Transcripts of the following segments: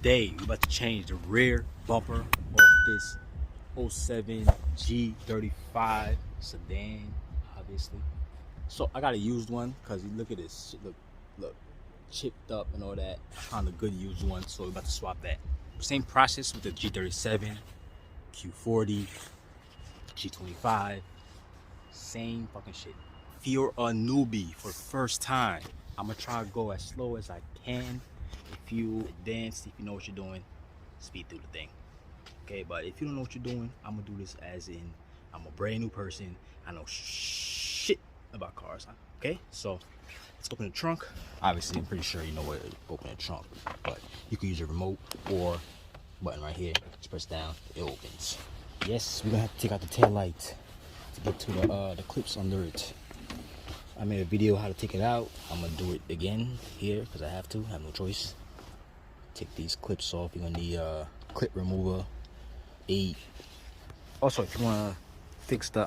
Today we're about to change the rear bumper off this 07 G35 Sedan, obviously. So I got a used one because you look at this shit, look chipped up and all that. I found a good used one, so we're about to swap that. Same process with the G37 Q40 G25, same fucking shit. If you're a newbie for the first time, I'm gonna try to go as slow as I can. If you advanced, if you know what you're doing, speed through the thing. Okay, but if you don't know what you're doing, I'm gonna do this as in I'm a brand new person. I know shit about cars. Okay, so let's open the trunk. Obviously, I'm pretty sure you know where to open the trunk, but you can use your remote or button right here. Just press down, it opens. Yes, we're gonna have to take out the tail light to get to the clips under it. I made a video how to take it out. I'm gonna do it again here because I have no choice. Take these clips off. You're gonna need a clip remover. Also, if you wanna fix the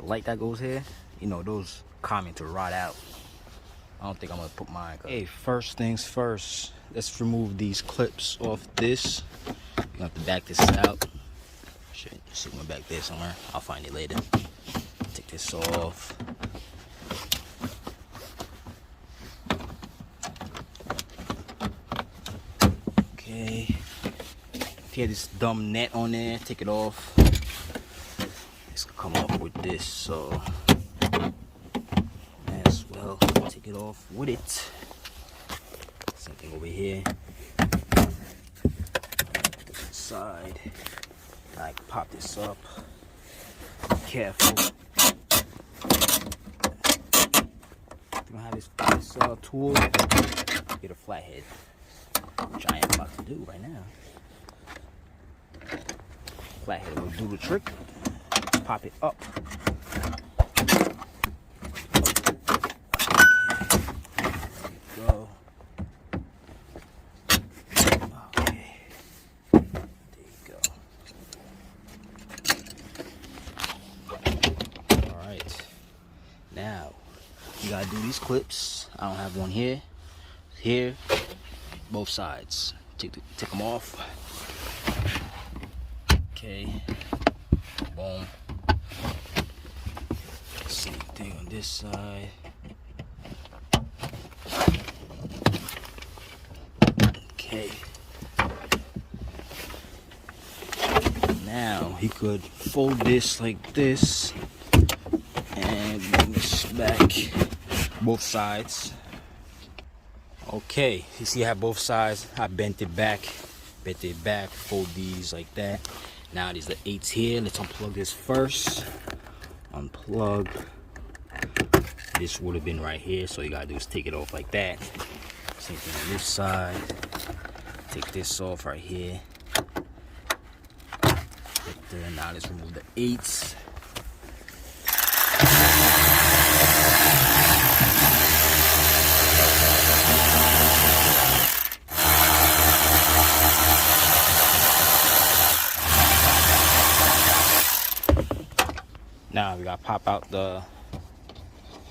light that goes here, you know those common to rot out. I don't think I'm gonna put mine. Hey, first things first. Let's remove these clips off this. You're gonna have to back this out. Shit, it's somewhere back there somewhere. I'll find it later. Take this off. Okay. If you had this dumb net on there, take it off. It's gonna come off with this, so as well take it off with it. Same thing over here. Side. I can pop this up. Be careful. If you don't have this tool, get a flathead, which I am about to do right now. Flathead will do the trick. Pop it up. There you go. Okay. There you go. Alright. Now, you gotta do these clips. I don't have one here. Here. Both sides. Take them off. Okay. Boom. Same thing on this side. Okay. Now he could fold this like this and bring this back both sides. Okay, you see I have both sides. I bent it back, fold these like that. Now there's the 8s here. Let's unplug this first. Unplug. This would have been right here, so you gotta do is take it off like that. Same thing on this side. Take this off right here. Right there. Now let's remove the 8s. Now we gotta pop out the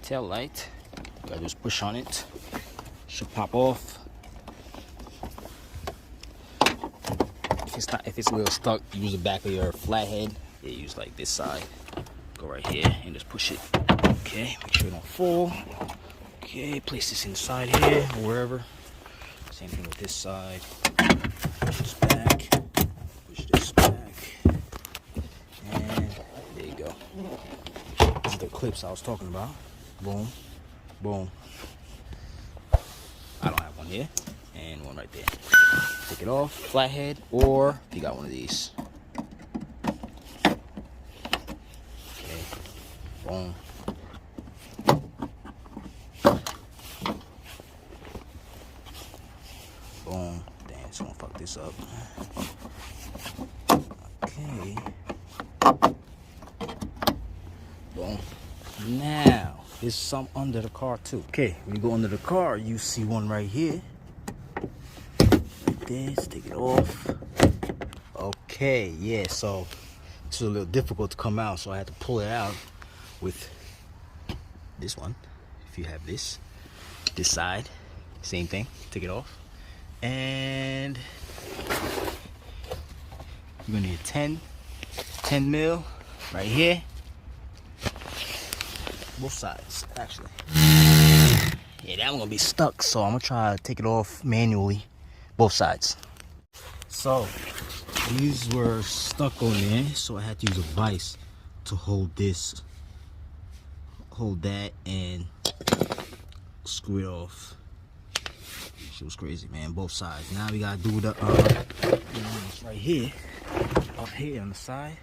tail light. We gotta just push on it. Should pop off. If it's a little stuck, use the back of your flathead. Yeah, use like this side. Go right here and just push it. Okay, make sure it don't fall. Okay, place this inside here or wherever. Same thing with this side. Push this back. Push this back. And there you go. These are the clips I was talking about. Boom, boom. I don't have one here, and one right there. Take it off, flathead, or if you got one of these. Okay, boom. Boom. Damn, it's gonna fuck this up. Okay. Boom. Now, there's some under the car too. Okay, when you go under the car, you see one right here. Like this, take it off. Okay, yeah, so it's a little difficult to come out, so I had to pull it out with this one. If you have this side, same thing, take it off. And You're gonna need 10 mil right here. Both sides, actually. Yeah, that one gonna be stuck, so I'm gonna try to take it off manually, both sides. So these were stuck on there, so I had to use a vise to hold this, hold that, and screw it off. Shit was crazy, man. Both sides. Now we gotta do the right here, up here on the side.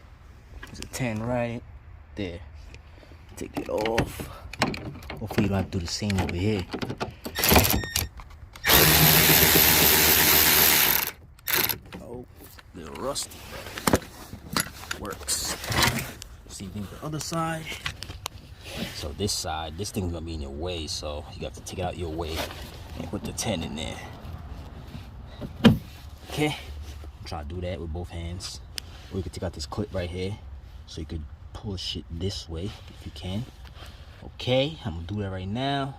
There's a 10 right there. Take it off. Hopefully you don't have to do the same over here. Oh, a little rusty, but works. Same thing with the other side. So this side, this thing's gonna be in your way, so you have to take it out your way and put the 10 in there. Okay, I'm trying to do that with both hands. Or you can take out this clip right here, so you could push it this way if you can. Okay, I'm gonna do that right now.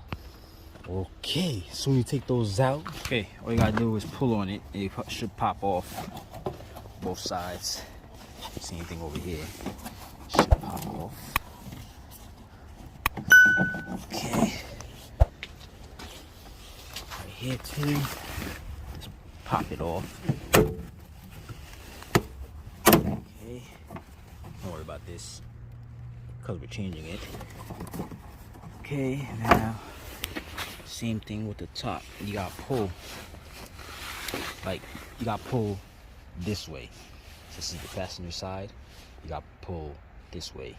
Okay, so when you take those out, okay, all you gotta do is pull on it and it should pop off both sides. Same thing over here, should pop off. Okay, right here too, just pop it off. Okay, don't worry about this because we're changing it. Okay, now same thing with the top. You gotta pull, like you gotta pull this way. This is the passenger side. You gotta pull this way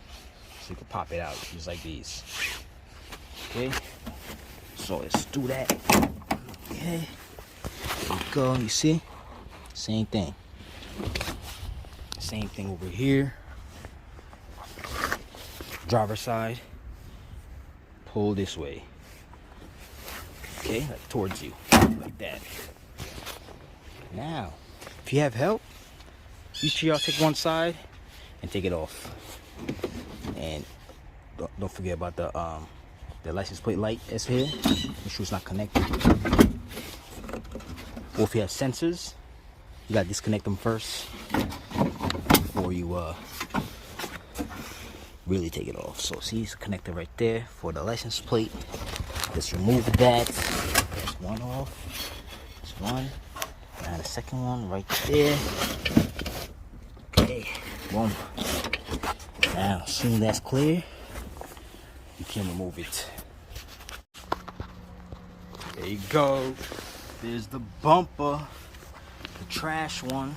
so you can pop it out just like these. Okay, so let's do that. Okay, there we go. You see, same thing. Same thing over here. Driver's side. Pull this way. Okay, like towards you, like that. Now, if you have help, each of y'all take one side and take it off. And don't forget about the license plate light that's here. Make sure it's not connected. Or if you have sensors, you gotta disconnect them first before you really take it off. So see, it's connected right there for the license plate. Just remove that. There's one off. There's one. Now the second one right there. Okay, boom. Now, as soon as that's clear, you can remove it. There you go. There's the bumper, the trash one.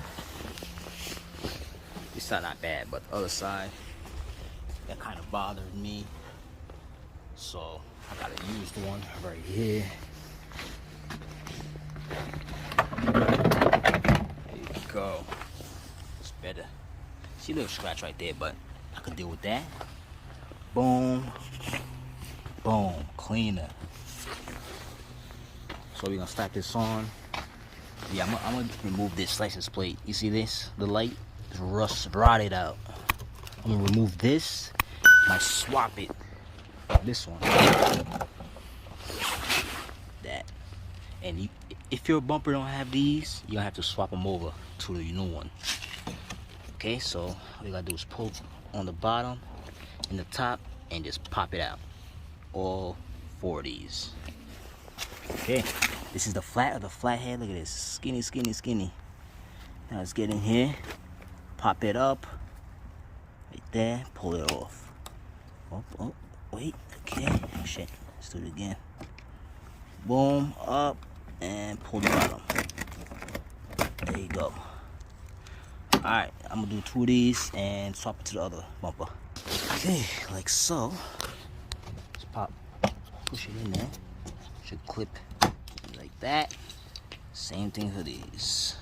This side not bad, but the other side, that kind of bothered me. So I got a used one right here. There you go. It's better. See a little scratch right there, but I can deal with that. Boom. Boom. Cleaner. So we're gonna slap this on. Yeah, I'm gonna remove this license plate. You see this? The light is rotted out. I'm gonna remove this. I swap it. This one. That. And if your bumper don't have these, you're gonna have to swap them over to the new one. Okay, so all you gotta do is pull on the bottom and the top and just pop it out. All 4 of these. Okay, this is the flat head. Look at this, skinny, skinny, skinny. Now let's get in here, pop it up, right there, pull it off. Oh, wait, okay, shit, let's do it again. Boom, up, and pull the bottom. There you go. Alright, I'm gonna do 2 of these and swap it to the other bumper. Okay, like so. Just push it in there. Should clip like that. Same thing for these.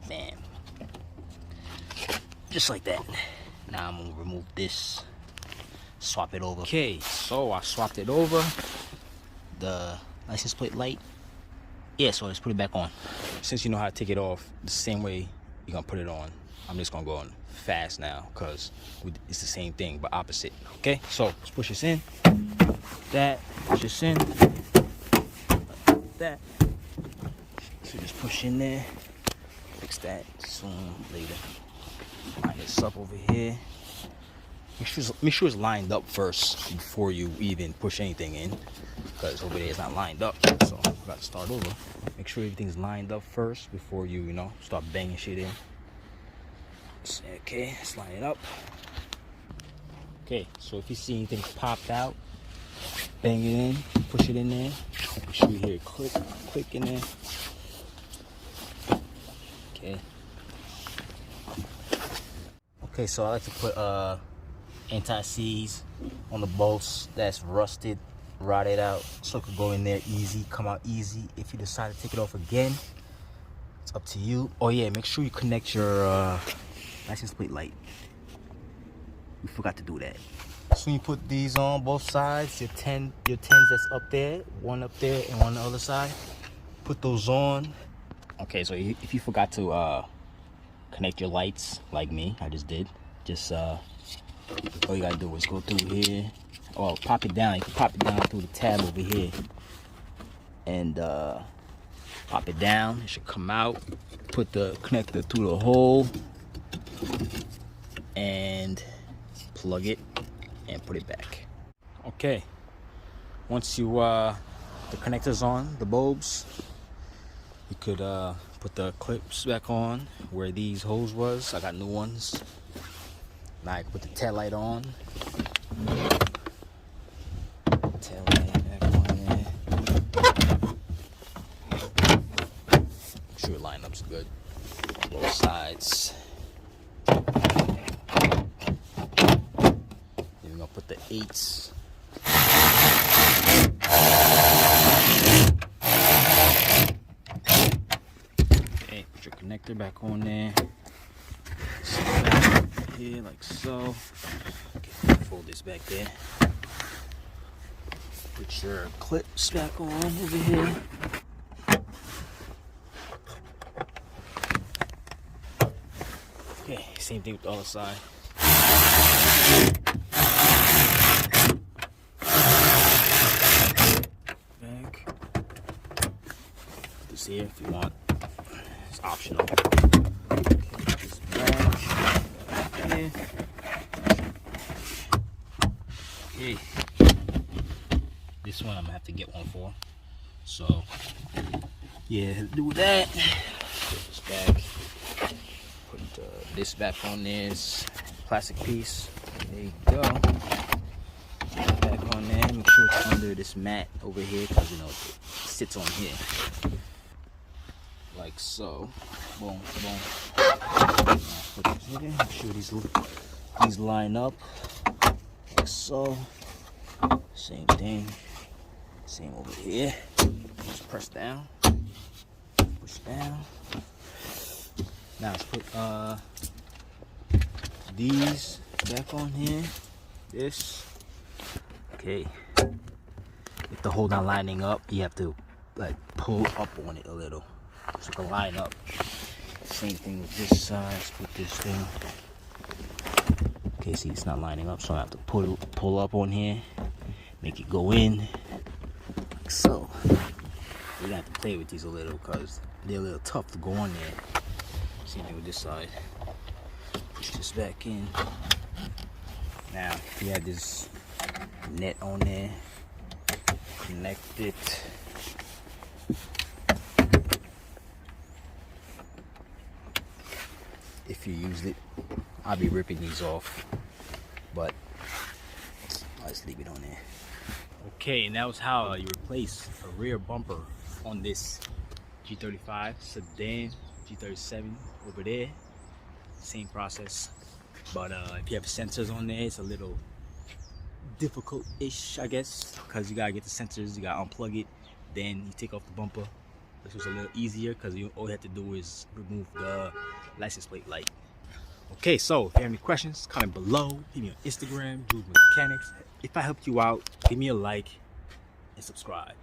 Bam. Just like that. Now I'm gonna remove this. Swap it over. Okay, so I swapped it over. The license plate light. Yeah, so let's put it back on. Since you know how to take it off the same way you're gonna put it on, I'm just gonna go on fast now because it's the same thing but opposite. Okay, so let's push this in. that, push this in, like that. So just push in there, fix that soon later. Line this up over here. Make sure it's lined up first before you even push anything in, because over there it's not lined up. So I got to start over. Make sure everything's lined up first before you start banging shit in. Okay, let's line it up. Okay, so if you see anything popped out, bang it in, push it in there. Make sure you hear it click in there. Okay, so I like to put anti-seize on the bolts that's rusted, rotted out, so it could go in there easy, come out easy. If you decide to take it off again, it's up to you. Oh yeah, make sure you connect your license plate light. We forgot to do that. So when you put these on both sides, your 10s that's up there, one up there and one on the other side, put those on. Okay, so if you forgot to connect your lights like me, I just did, just all you gotta do is go through here, or pop it down. You can pop it down through the tab over here and pop it down. It should come out. Put the connector through the hole and plug it and put it back. Okay, once you the connector's on, the bulbs, you could put the clips back on where these holes was. I got new ones. Now I can put the tail light on. Tail light back on there. Make sure your lineup's good on both sides. Then we're gonna put the 8s. Okay, put your connector back on there. Here like so. Okay, fold this back there. Put your clips back on over here. Okay, same thing with the other side. Back. Put this here if you want. It's optional. Okay, put this back. Here. Okay. This one I'm gonna have to get one for. So yeah, do that. Put this back. Put this back on this plastic piece. There you go. Put it back on there. Make sure it's under this mat over here, because it sits on here. Like so. Boom, boom. Put this here. Make sure these line up. Like so. Same thing. Same over here. Just press down. Push down. Now let's put these back on here. This. Okay. If the hole not lining up, you have to like pull up on it a little so it can line up. Same thing with this side. Let's put this thing. Okay, see it's not lining up, so I have to pull up on here, make it go in. Like so. We're gonna have to play with these a little because they're a little tough to go on there. Same thing with this side. Push this back in. Now, if you have this net on there, connect it. If you used it, I'll be ripping these off, but I'll just leave it on there. Okay, and that was how you replace a rear bumper on this G35 Sedan, G37 over there. Same process, but if you have sensors on there, it's a little difficult-ish, I guess, because you gotta get the sensors, you gotta unplug it, then you take off the bumper. This was a little easier because all you have to do is remove the license plate light. Okay, so if you have any questions, comment below. Hit me on Instagram, Jules Mechanics. If I helped you out, give me a like and subscribe.